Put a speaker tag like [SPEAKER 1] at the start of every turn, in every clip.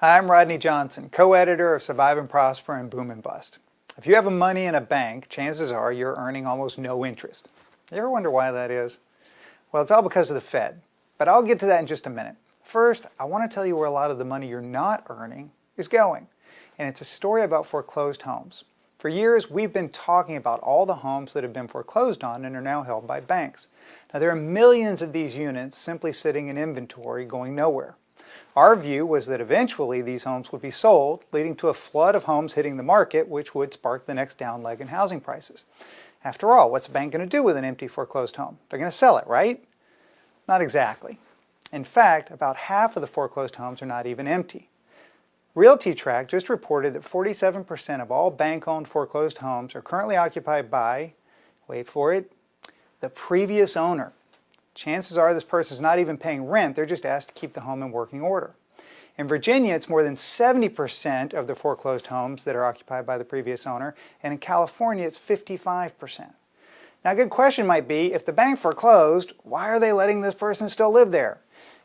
[SPEAKER 1] Hi, I'm Rodney Johnson, co-editor of Survive and Prosper and Boom and Bust. If you have money in a bank, chances are you're earning almost no interest. You ever wonder why that is? Well, it's all because of the Fed, but I'll get to that in just a minute. First, I want to tell you where a lot of the money you're not earning is going, and it's a story about foreclosed homes. For years, we've been talking about all the homes that have been foreclosed on and are now held by banks. Now, there are millions of these units simply sitting in inventory going nowhere. Our view was that eventually these homes would be sold, leading to a flood of homes hitting the market, which would spark the next down leg in housing prices. After all, what's a bank going to do with an empty foreclosed home? They're going to sell it, right? Not exactly. In fact, about half of the foreclosed homes are not even empty. RealtyTrac just reported that 47% of all bank-owned foreclosed homes are currently occupied by, wait for it, the previous owner. Chances are this person's not even paying rent, they're just asked to keep the home in working order. In Virginia, it's more than 70% of the foreclosed homes that are occupied by the previous owner, and in California, it's 55%. Now, a good question might be, if the bank foreclosed, why are they letting this person still live there?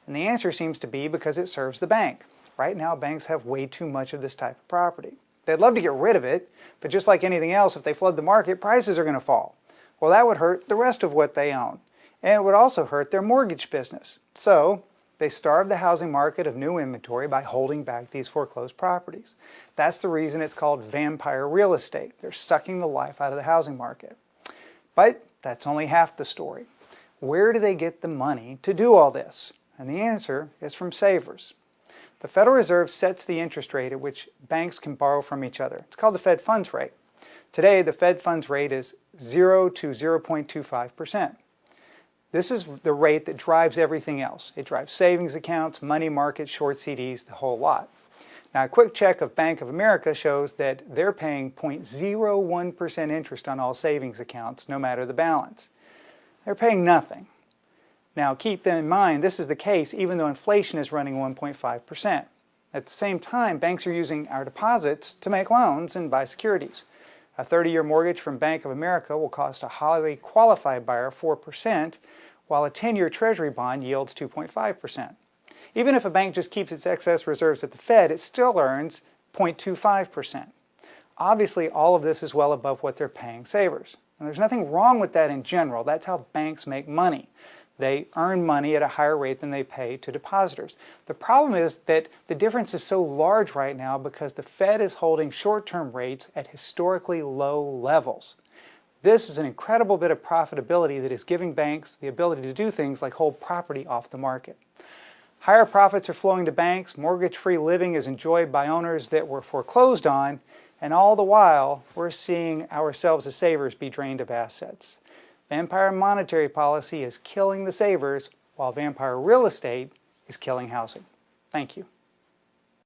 [SPEAKER 1] And the answer seems to be because it serves the bank. Right now, banks have way too much of this type of property. They'd love to get rid of it, but just like anything else, if they flood the market, prices are going to fall. Well, that would hurt the rest of what they own. And it would also hurt their mortgage business. So they starve the housing market of new inventory by holding back these foreclosed properties. That's the reason it's called vampire real estate. They're sucking the life out of the housing market. But that's only half the story. Where do they get the money to do all this? And the answer is from savers. The Federal Reserve sets the interest rate at which banks can borrow from each other. It's called the Fed funds rate. Today, the Fed funds rate is 0 to 0.25%. This is the rate that drives everything else. It drives savings accounts, money markets, short CDs, the whole lot. Now, a quick check of Bank of America shows that they're paying 0.01% interest on all savings accounts, no matter the balance. They're paying nothing. Now, keep in mind, this is the case even though inflation is running 1.5%. At the same time, banks are using our deposits to make loans and buy securities. A 30-year mortgage from Bank of America will cost a highly qualified buyer 4%, while a 10-year Treasury bond yields 2.5%. Even if a bank just keeps its excess reserves at the Fed, it still earns 0.25%. Obviously, all of this is well above what they're paying savers. And there's nothing wrong with that in general. That's how banks make money. They earn money at a higher rate than they pay to depositors. The problem is that the difference is so large right now because the Fed is holding short-term rates at historically low levels. This is an incredible bit of profitability that is giving banks the ability to do things like hold property off the market. Higher profits are flowing to banks, mortgage-free living is enjoyed by owners that were foreclosed on, and all the while we're seeing ourselves as savers be drained of assets. Vampire monetary policy is killing the savers, while vampire real estate is killing housing. Thank you.